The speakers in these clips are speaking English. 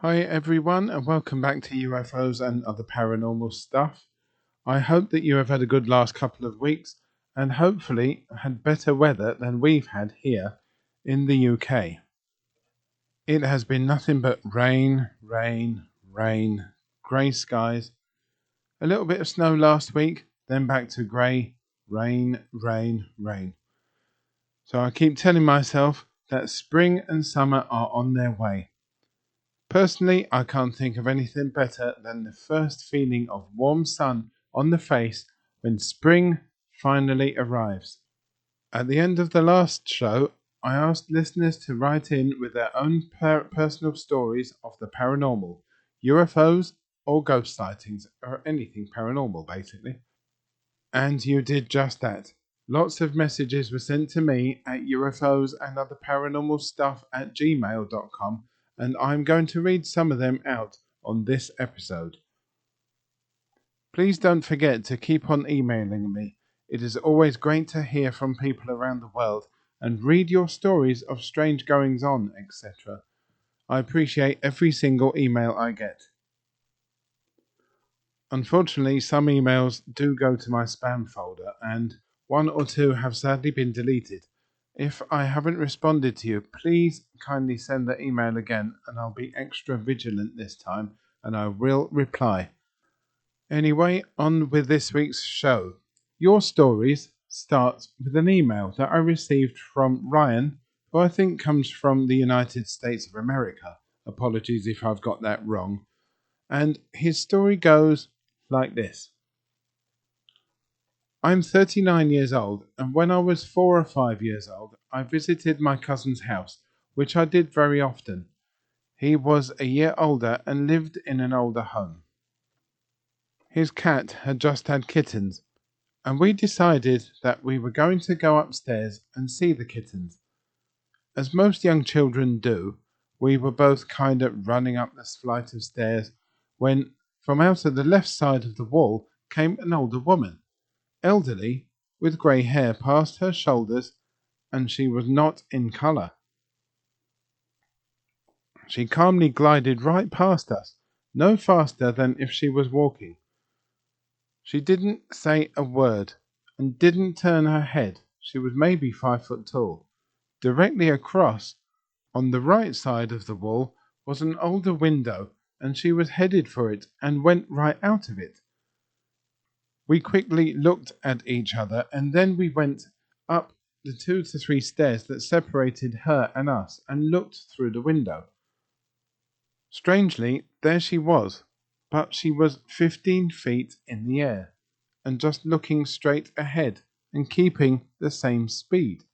Hi everyone and welcome back to UFOs and Other Paranormal Stuff. I hope that you have had a good last couple of weeks and hopefully had better weather than we've had here in the UK. It has been nothing but rain, grey skies, a little bit of snow last week, then back to grey, rain. So I keep telling myself that spring and summer are on their way. Personally, I can't think of anything better than the first feeling of warm sun on the face when spring finally arrives. At the end of the last show, I asked listeners to write in with their own personal stories of the paranormal, UFOs, or ghost sightings, or anything paranormal basically. And you did just that. Lots of messages were sent to me at ufosandotherparanormalstuff@gmail.com, and I'm going to read some of them out on this episode. Please don't forget to keep on emailing me. It is always great to hear from people around the world and read your stories of strange goings on, etc. I appreciate every single email I get. Unfortunately, some emails do go to my spam folder, and one or two have sadly been deleted. If I haven't responded to you, please kindly send the email again, and I'll be extra vigilant this time, and I will reply. Anyway, on with this week's show. Your stories start with an email that I received from Ryan, who I think comes from the United States of America. Apologies if I've got that wrong. And his story goes like this. I'm 39 years old, and when I was 4 or 5 years old, I visited my cousin's house, which I did very often. He was a year older and lived in an older home. His cat had just had kittens, and we decided that we were going to go upstairs and see the kittens. As most young children do, we were both kind of running up this flight of stairs when, from out of the left side of the wall, came an older woman, elderly, with grey hair past her shoulders, and she was not in colour. She calmly glided right past us, no faster than if she was walking. She didn't say a word, and didn't turn her head. She was maybe 5 foot tall. Directly across, on the right side of the wall, was an older window, and she was headed for it and went right out of it. We quickly looked at each other, and then we went up the 2 to 3 stairs that separated her and us, and looked through the window. Strangely, there she was, but she was 15 feet in the air, and just looking straight ahead, and keeping the same speed.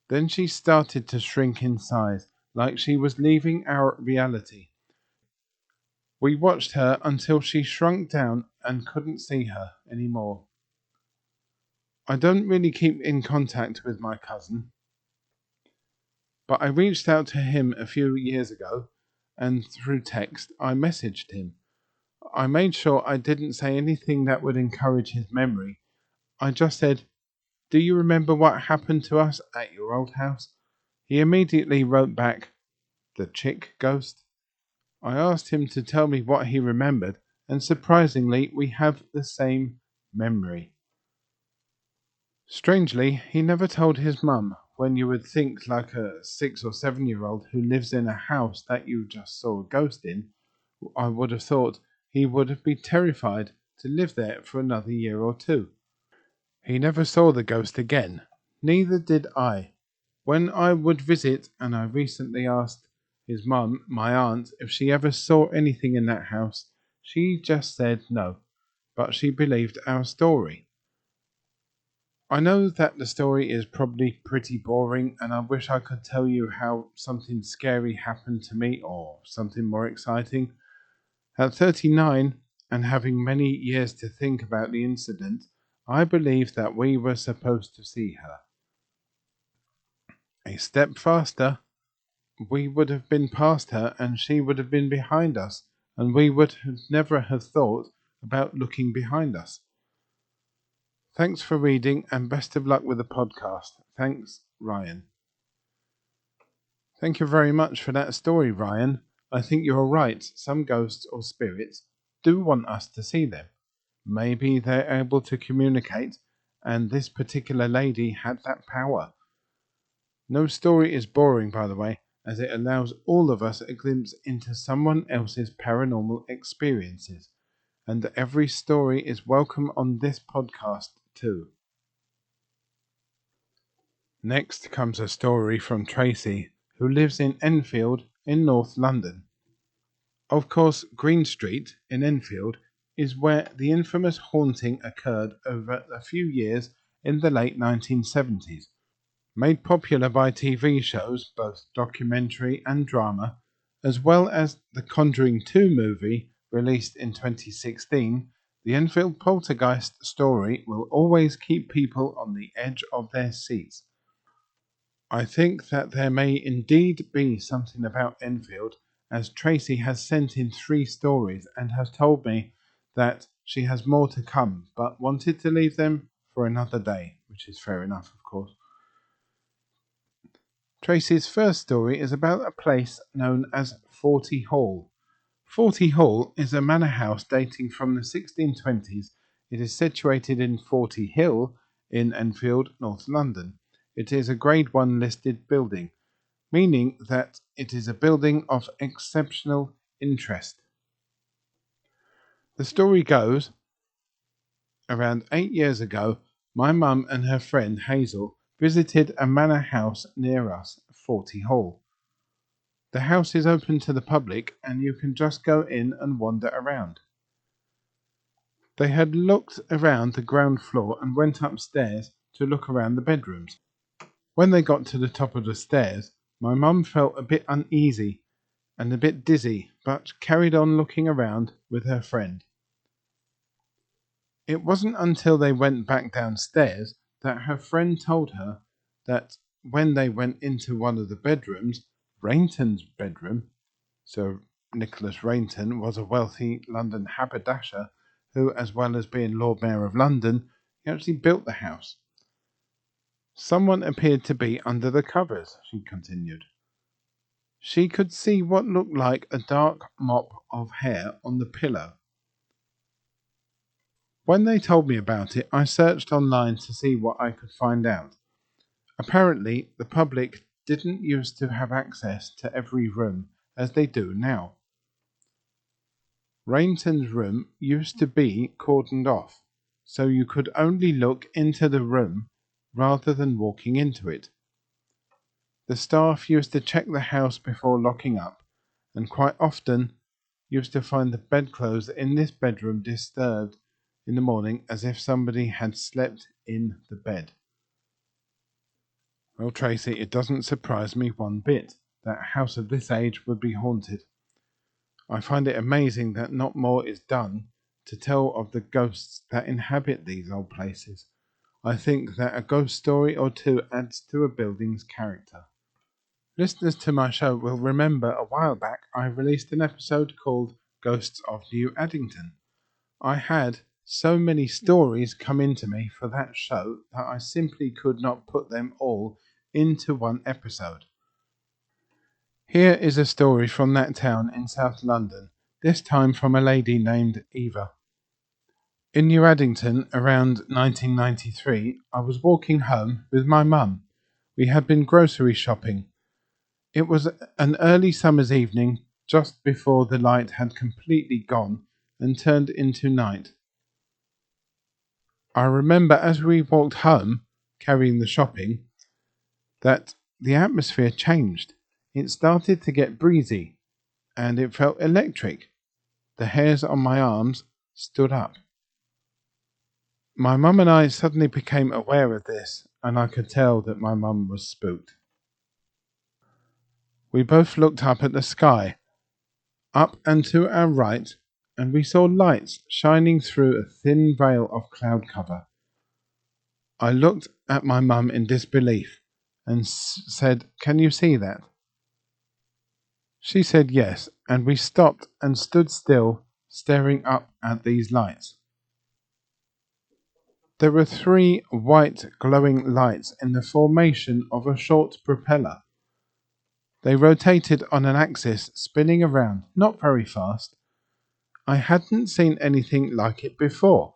Then she started to shrink in size, like she was leaving our reality. We watched her until she shrunk down and couldn't see her anymore. I don't really keep in contact with my cousin, but I reached out to him a few years ago, and through text I messaged him. I made sure I didn't say anything that would encourage his memory. I just said, "Do you remember what happened to us at your old house?" He immediately wrote back, "The chick ghost?" I asked him to tell me what he remembered, and surprisingly, we have the same memory. Strangely, he never told his mum, when you would think like a 6 or 7-year-old who lives in a house that you just saw a ghost in. I would have thought he would be terrified to live there for another year or two. He never saw the ghost again. Neither did I. When I would visit, and I recently asked his mum, my aunt, if she ever saw anything in that house, she just said no, but she believed our story. I know that the story is probably pretty boring, and I wish I could tell you how something scary happened to me or something more exciting. At 39, and having many years to think about the incident, I believe that we were supposed to see her. A step faster, we would have been past her, and she would have been behind us, and we would never have thought about looking behind us. Thanks for reading, and best of luck with the podcast. Thanks, Ryan. Thank you very much for that story, Ryan. I think you're right. Some ghosts or spirits do want us to see them. Maybe they're able to communicate, and this particular lady had that power. No story is boring, by the way, as it allows all of us a glimpse into someone else's paranormal experiences. And every story is welcome on this podcast, too. Next comes a story from Tracy, who lives in Enfield in North London. Of course, Green Street in Enfield is where the infamous haunting occurred over a few years in the late 1970s. Made popular by TV shows, both documentary and drama, as well as the Conjuring 2 movie released in 2016, the Enfield poltergeist story will always keep people on the edge of their seats. I think that there may indeed be something about Enfield, as Tracy has sent in 3 stories and has told me that she has more to come, but wanted to leave them for another day, which is fair enough, of course. Tracy's first story is about a place known as Forty Hall. Forty Hall is a manor house dating from the 1620s. It is situated in Forty Hill in Enfield, North London. It is a Grade 1 listed building, meaning that it is a building of exceptional interest. The story goes, around 8 years ago, my mum and her friend Hazel visited a manor house near us, Forty Hall. The house is open to the public and you can just go in and wander around. They had looked around the ground floor and went upstairs to look around the bedrooms. When they got to the top of the stairs, my mum felt a bit uneasy and a bit dizzy, but carried on looking around with her friend. It wasn't until they went back downstairs that her friend told her that when they went into one of the bedrooms, Rainton's bedroom, Sir Nicholas Rainton was a wealthy London haberdasher who, as well as being Lord Mayor of London, he actually built the house. Someone appeared to be under the covers, she continued. She could see what looked like a dark mop of hair on the pillow. When they told me about it, I searched online to see what I could find out. Apparently, the public didn't used to have access to every room as they do now. Rainton's room used to be cordoned off, so you could only look into the room rather than walking into it. The staff used to check the house before locking up, and quite often used to find the bedclothes in this bedroom disturbed in the morning as if somebody had slept in the bed. Well, Tracy, it doesn't surprise me one bit that a house of this age would be haunted. I find it amazing that not more is done to tell of the ghosts that inhabit these old places. I think that a ghost story or two adds to a building's character. Listeners to my show will remember a while back I released an episode called Ghosts of New Addington. I had so many stories come into me for that show that I simply could not put them all into one episode. Here is a story from that town in South London, this time from a lady named Eva. In New Addington, around 1993, I was walking home with my mum. We had been grocery shopping. It was an early summer's evening, just before the light had completely gone and turned into night. I remember as we walked home, carrying the shopping, that the atmosphere changed. It started to get breezy, and it felt electric. The hairs on my arms stood up. My mum and I suddenly became aware of this, and I could tell that my mum was spooked. We both looked up at the sky, up and to our right, and we saw lights shining through a thin veil of cloud cover. I looked at my mum in disbelief and said, "Can you see that?" She said yes, and we stopped and stood still, staring up at these lights. There were 3 white glowing lights in the formation of a short propeller. They rotated on an axis, spinning around, not very fast. I hadn't seen anything like it before.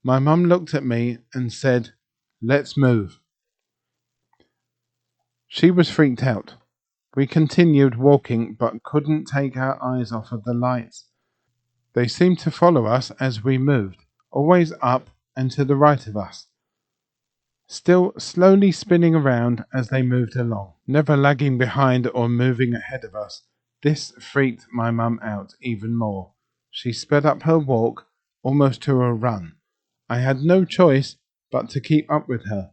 My mum looked at me and said, "Let's move." She was freaked out. We continued walking but couldn't take our eyes off of the lights. They seemed to follow us as we moved, always up and to the right of us, still slowly spinning around as they moved along, never lagging behind or moving ahead of us. This freaked my mum out even more. She sped up her walk, almost to a run. I had no choice but to keep up with her.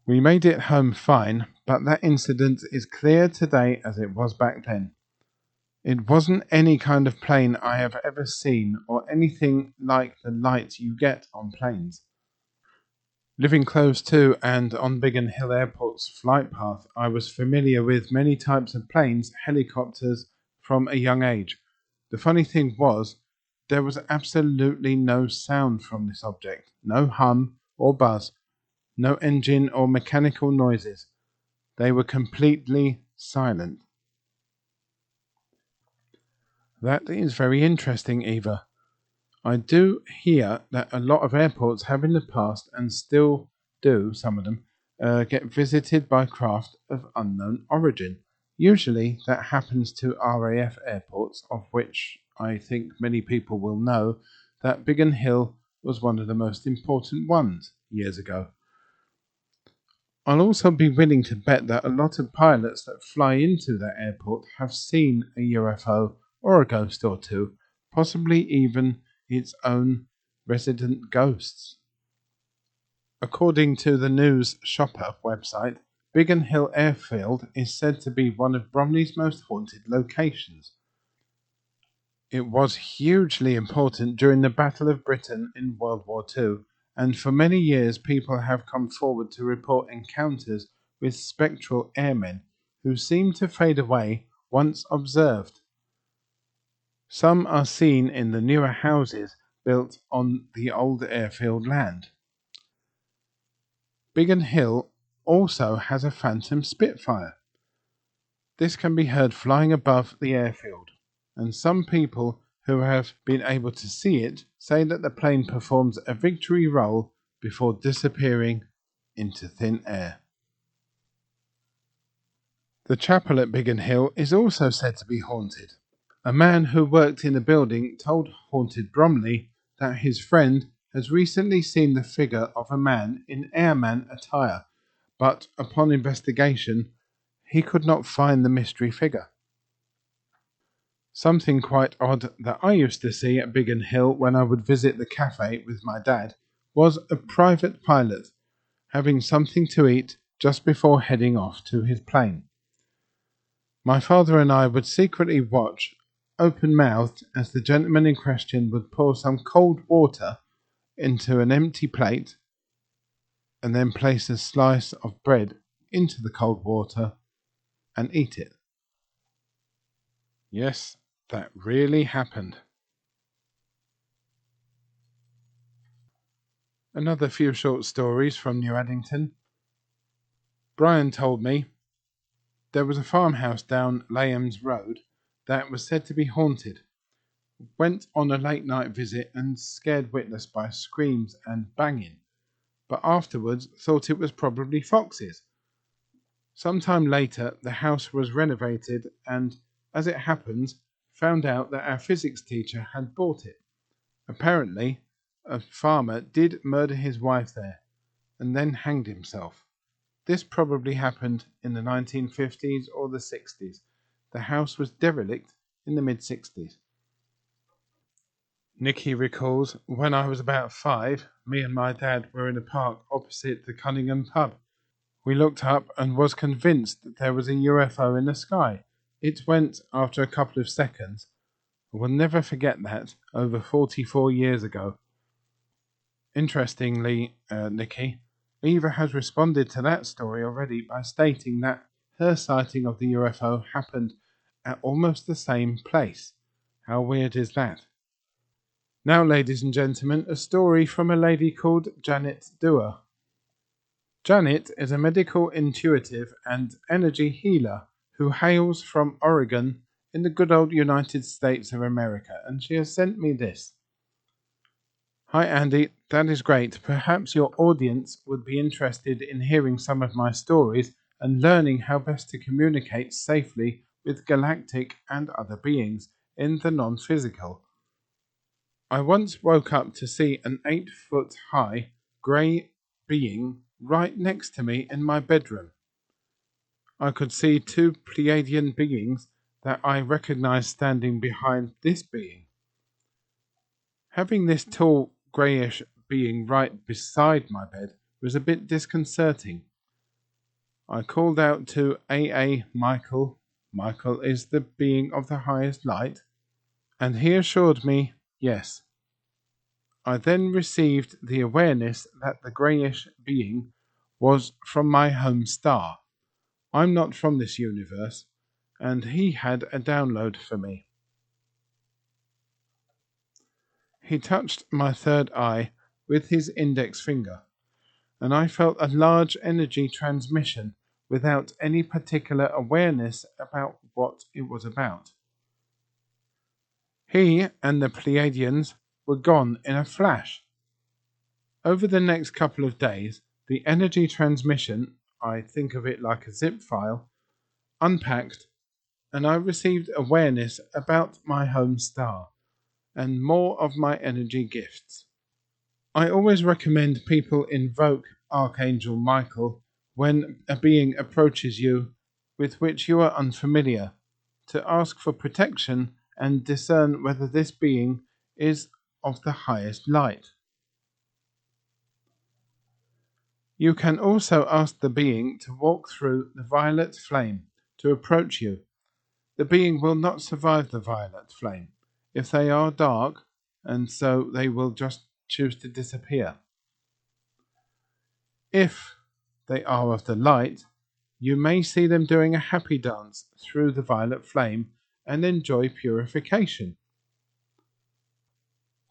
We made it home fine, but that incident is clear today as it was back then. It wasn't any kind of plane I have ever seen or anything like the lights you get on planes. Living close to and on Biggin Hill Airport's flight path, I was familiar with many types of planes, helicopters, from a young age. The funny thing was, there was absolutely no sound from this object, no hum or buzz, no engine or mechanical noises. They were completely silent. That is very interesting, Eva. I do hear that a lot of airports have in the past, and still do, some of them, get visited by craft of unknown origin. Usually that happens to RAF airports, of which I think many people will know that Biggin Hill was one of the most important ones years ago. I'll also be willing to bet that a lot of pilots that fly into that airport have seen a UFO or a ghost or two, possibly even its own resident ghosts. According to the News Shopper website, Biggin Hill Airfield is said to be one of Bromley's most haunted locations. It was hugely important during the Battle of Britain in World War II, and for many years people have come forward to report encounters with spectral airmen who seem to fade away once observed. Some are seen in the newer houses built on the old airfield land. Biggin Hill also has a Phantom Spitfire. This can be heard flying above the airfield, and some people who have been able to see it say that the plane performs a victory roll before disappearing into thin air. The chapel at Biggin Hill is also said to be haunted. A man who worked in the building told Haunted Bromley that his friend has recently seen the figure of a man in airman attire, but upon investigation he could not find the mystery figure. Something quite odd that I used to see at Biggin Hill when I would visit the cafe with my dad was a private pilot having something to eat just before heading off to his plane. My father and I would secretly watch, open-mouthed, as the gentleman in question would pour some cold water into an empty plate and then place a slice of bread into the cold water and eat it. Yes, that really happened. Another few short stories from New Addington. Brian told me there was a farmhouse down Lambs Road that was said to be haunted. Went on a late night visit and scared witness by screams and banging, but afterwards thought it was probably foxes. Sometime later the house was renovated and, as it happens, found out that our physics teacher had bought it. Apparently, a farmer did murder his wife there and then hanged himself. This probably happened in the 1950s or the 60s. The house was derelict in the mid-60s. Nicky recalls, when I was about 5, me and my dad were in a park opposite the Cunningham pub. We looked up and was convinced that there was a UFO in the sky. It went after a couple of seconds. I will never forget that, over 44 years ago. Interestingly, Nicky, Eva has responded to that story already by stating that her sighting of the UFO happened at almost the same place. How weird is that? Now, ladies and gentlemen, a story from a lady called Janet Dewar. Janet is a medical intuitive and energy healer who hails from Oregon in the good old United States of America, and she has sent me this. Hi Andy, that is great. Perhaps your audience would be interested in hearing some of my stories and learning how best to communicate safely with galactic and other beings in the non-physical. I once woke up to see an 8-foot high grey being right next to me in my bedroom. I could see two Pleiadian beings that I recognized standing behind this being. Having this tall greyish being right beside my bed was a bit disconcerting. I called out to AA Michael. Michael is the being of the highest light, and he assured me yes. I then received the awareness that the greyish being was from my home star. I'm not from this universe, and he had a download for me. He touched my third eye with his index finger, and I felt a large energy transmission without any particular awareness about what it was about. He and the Pleiadians were gone in a flash. Over the next couple of days, the energy transmission, I think of it like a zip file, unpacked, and I received awareness about my home star and more of my energy gifts. I always recommend people invoke Archangel Michael when a being approaches you with which you are unfamiliar, to ask for protection and discern whether this being is of the highest light. You can also ask the being to walk through the violet flame to approach you. The being will not survive the violet flame if they are dark, and so they will just choose to disappear. If they are of the light, you may see them doing a happy dance through the violet flame and enjoy purification.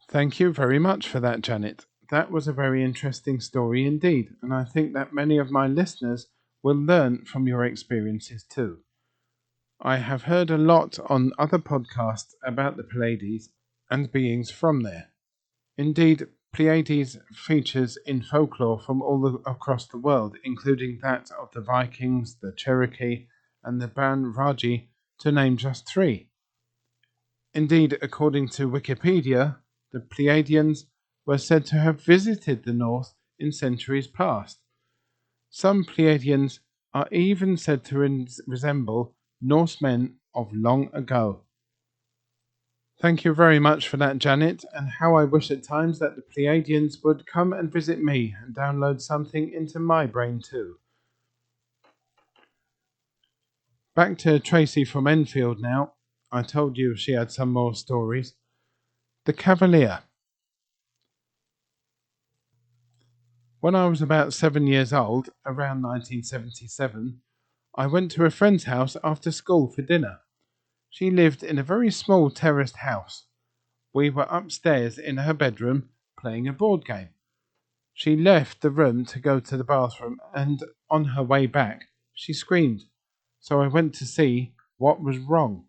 Thank you very much for that, Janet. That was a very interesting story indeed, and I think that many of my listeners will learn from your experiences too. I have heard a lot on other podcasts about the Pleiades and beings from there. Indeed, Pleiades features in folklore from across the world, including that of the Vikings, the Cherokee, and the Banraji, to name just three. Indeed, according to Wikipedia, the Pleiadians were said to have visited the North in centuries past. Some Pleiadians are even said to resemble Norsemen of long ago. Thank you very much for that, Janet, and how I wish at times that the Pleiadians would come and visit me and download something into my brain too. Back to Tracy from Enfield now. I told you she had some more stories. The Cavalier. When I was about 7 years old, around 1977, I went to a friend's house after school for dinner. She lived in a very small terraced house. We were upstairs in her bedroom playing a board game. She left the room to go to the bathroom, and on her way back, she screamed. So I went to see what was wrong.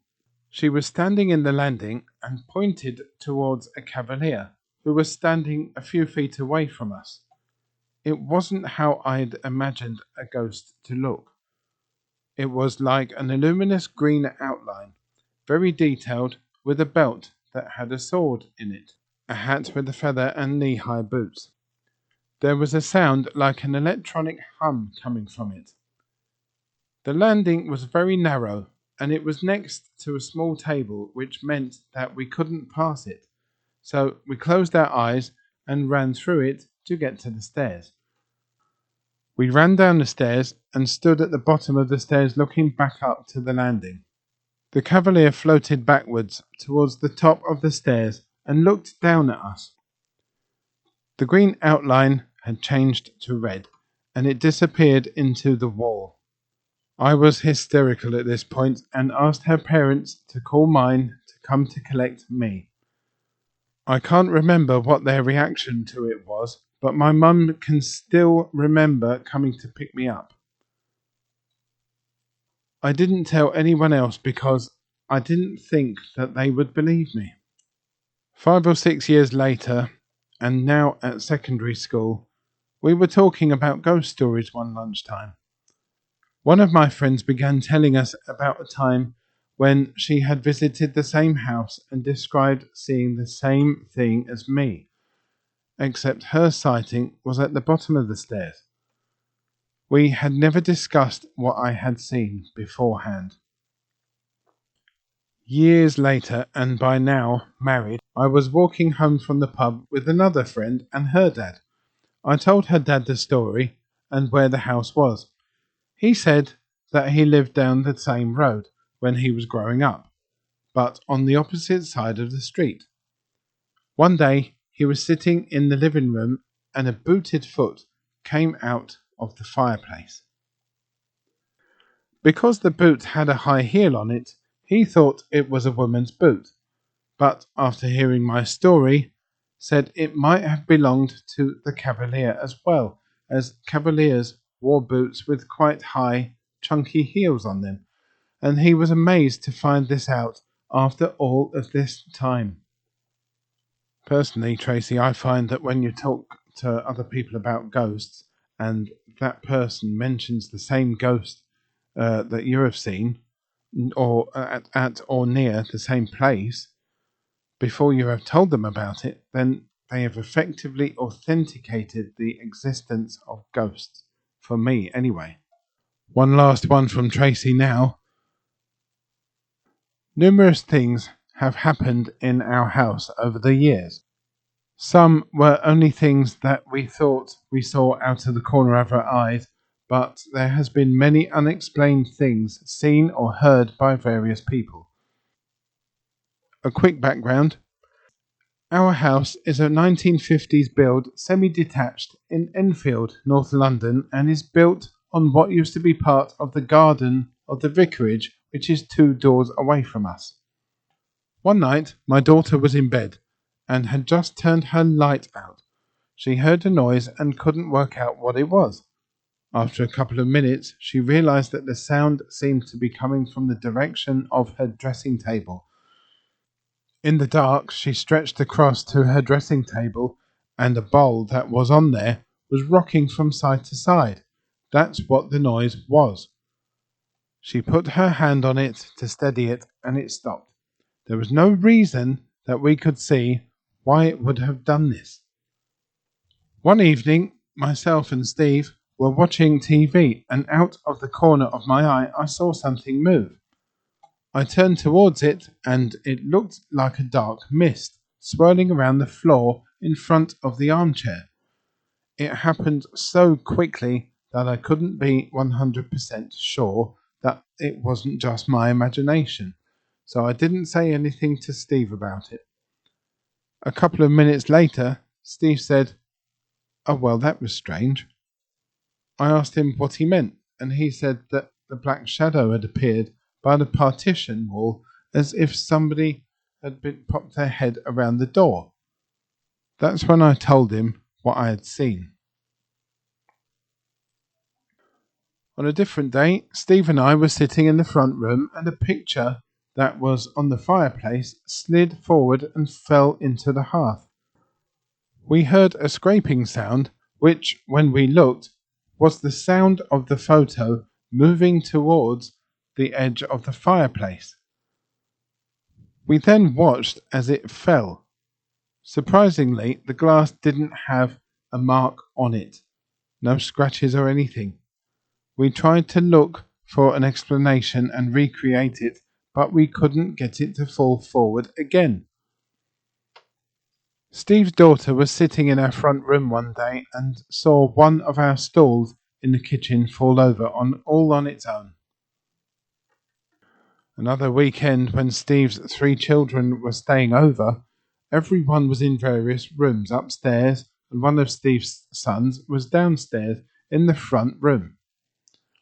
She was standing in the landing and pointed towards a cavalier who was standing a few feet away from us. It wasn't how I'd imagined a ghost to look. It was like an luminous green outline, very detailed, with a belt that had a sword in it, a hat with a feather, and knee-high boots. There was a sound like an electronic hum coming from it. The landing was very narrow, and it was next to a small table, which meant that we couldn't pass it. So we closed our eyes and ran through it to get to the stairs. We ran down the stairs and stood at the bottom of the stairs looking back up to the landing. The cavalier floated backwards towards the top of the stairs and looked down at us. The green outline had changed to red, and it disappeared into the wall. I was hysterical at this point and asked her parents to call mine to come to collect me. I can't remember what their reaction to it was, but my mum can still remember coming to pick me up. I didn't tell anyone else because I didn't think that they would believe me. 5 or 6 years later, and now at secondary school, we were talking about ghost stories one lunchtime. One of my friends began telling us about a time when she had visited the same house and described seeing the same thing as me, except her sighting was at the bottom of the stairs. We had never discussed what I had seen beforehand. Years later, and by now married, I was walking home from the pub with another friend and her dad. I told her dad the story and where the house was. He said that he lived down the same road when he was growing up, but on the opposite side of the street. One day he was sitting in the living room and a booted foot came out of the fireplace. Because the boot had a high heel on it, he thought it was a woman's boot, but after hearing my story, said it might have belonged to the Cavalier as well, as Cavaliers wore boots with quite high, chunky heels on them, and he was amazed to find this out after all of this time. Personally, Tracy, I find that when you talk to other people about ghosts and that person mentions the same ghost that you have seen, or at or near the same place, before you have told them about it, then they have effectively authenticated the existence of ghosts. For me, anyway. One last one from Tracy now. Numerous things have happened in our house over the years. Some were only things that we thought we saw out of the corner of our eyes, but there has been many unexplained things seen or heard by various people. A quick background. Our house is a 1950s build, semi-detached in Enfield, North London, and is built on what used to be part of the garden of the vicarage, which is 2 doors away from us. One night, my daughter was in bed and had just turned her light out. She heard a noise and couldn't work out what it was. After a couple of minutes, she realized that the sound seemed to be coming from the direction of her dressing table. In the dark, she stretched across to her dressing table, and a bowl that was on there was rocking from side to side. That's what the noise was. She put her hand on it to steady it, and it stopped. There was no reason that we could see why it would have done this. One evening, myself and Steve were watching TV, and out of the corner of my eye, I saw something move. I turned towards it, and it looked like a dark mist swirling around the floor in front of the armchair. It happened so quickly that I couldn't be 100% sure that it wasn't just my imagination, so I didn't say anything to Steve about it. A couple of minutes later, Steve said, "Oh, well, that was strange." I asked him what he meant, and he said that the black shadow had appeared by the partition wall as if somebody had popped their head around the door. That's when I told him what I had seen. On a different day, Steve and I were sitting in the front room, and a picture that was on the fireplace slid forward and fell into the hearth. We heard a scraping sound, which, when we looked, was the sound of the photo moving towards the edge of the fireplace. We then watched as it fell. Surprisingly, the glass didn't have a mark on it, no scratches or anything. We tried to look for an explanation and recreate it, but we couldn't get it to fall forward again. Steve's daughter was sitting in our front room one day and saw one of our stools in the kitchen fall over all on its own. Another weekend when Steve's 3 children were staying over, everyone was in various rooms upstairs, and one of Steve's sons was downstairs in the front room.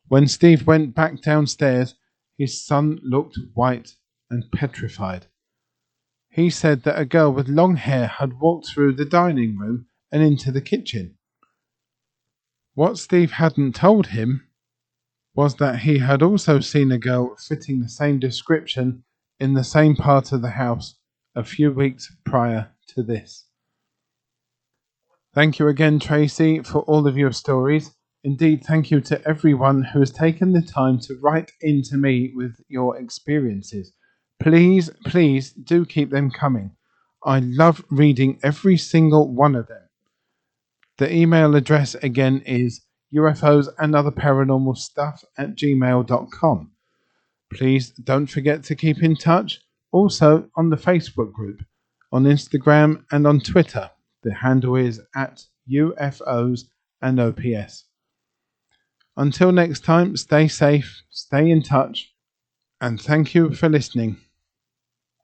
When Steve went back downstairs, his son looked white and petrified. He said that a girl with long hair had walked through the dining room and into the kitchen. What Steve hadn't told him was that he had also seen a girl fitting the same description in the same part of the house a few weeks prior to this. Thank you again, Tracy, for all of your stories. Indeed, thank you to everyone who has taken the time to write in to me with your experiences. Please, please do keep them coming. I love reading every single one of them. The email address again is ufosandotherparanormalstuff@gmail.com. Please don't forget to keep in touch. Also on the Facebook group, on Instagram and on Twitter. The handle is @UFOsandOPS. Until next time, stay safe, stay in touch, and thank you for listening.